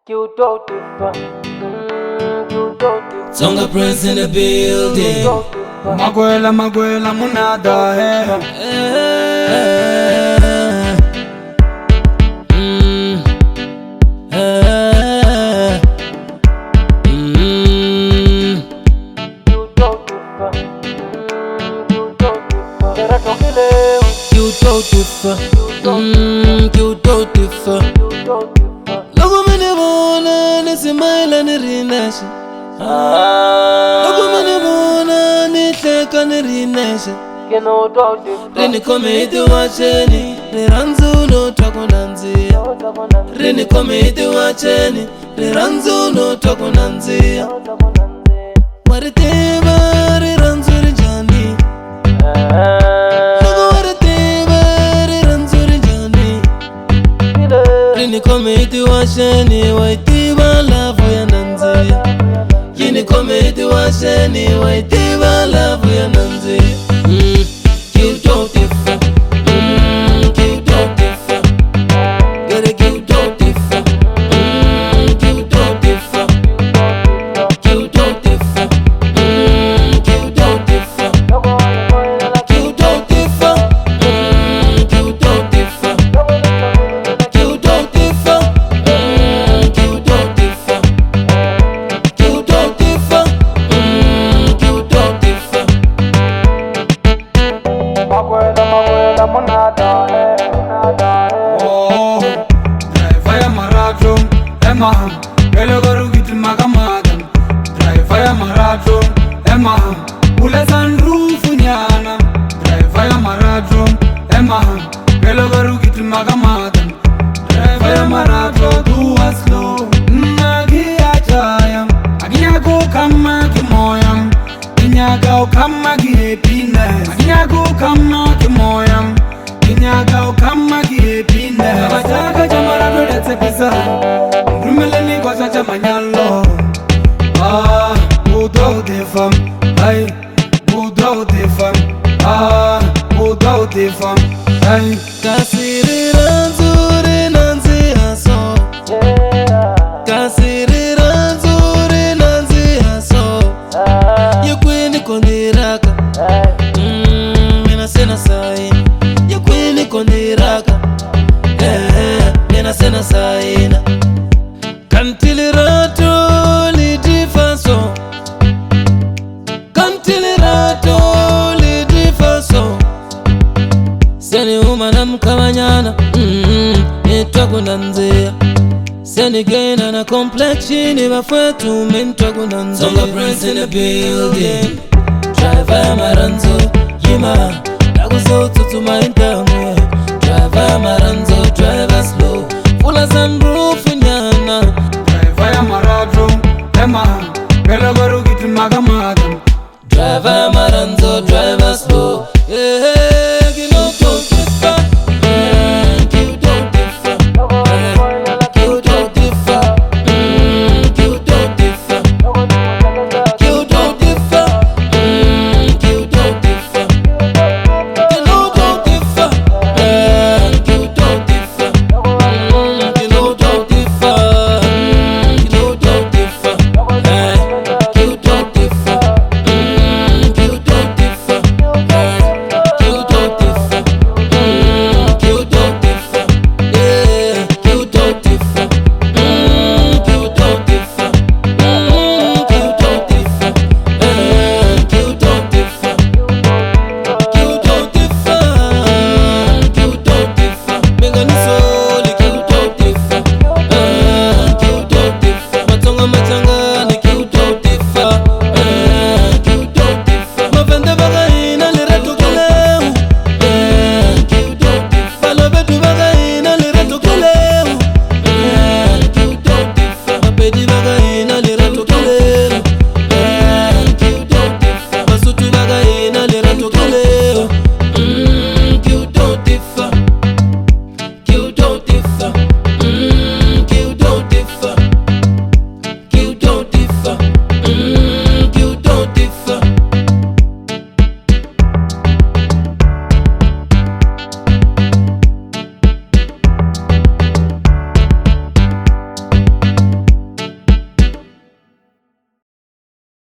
Tonga Prince in the building. Maguela munada Logo mene bona nesimaila nirinashi. Logo mene bona nitleka nirinashi. Rini komedi wacheni niranzu no takunanzia. Rini komedi wacheni niranzu no takunanzia. Wariteba riranzu rijani. Logo wariteba riranzu rijani. Rini komedi wacheni waitiba lavu ya nanzia. Yini komedi wacheni waitiba lavu ya nanzia. Oh, driver ya marathon, Gelo garu gitu magamagam. Driver ya marathon, ule sunroof nyana. Driver ya marathon, Gelo garu gitu magamagam. Driver ya marathon, do slow. Nagi ajayam, agiyago kama kimoyam. Inyaga kama happiness, agiyago kama kimoyam. Inyaga kama happiness. Abajaga jamara do detse pesa. Rumeleni kwa sacha manyalo. Budo de fam. Ay, budo de fam. Budo de fam. Ay, kasiri ranzuri nanzi aso. Kasiri ranzuri nanzi aso. Yukwini kondiraka. Mina sena saina. Yukwini kondiraka. Mina sena saina. Kantilirato lidifaso. Kantilirato lidifaso. Seni umana mkawanyana. Nitwa kunanzia. Seni gaina na complexion wafwetu mentwa kunanzia. Tonga Prince in the building. Driver ya maranzo yima. Naguzo tutuma intamu. Driver ya maranzo, driver slow.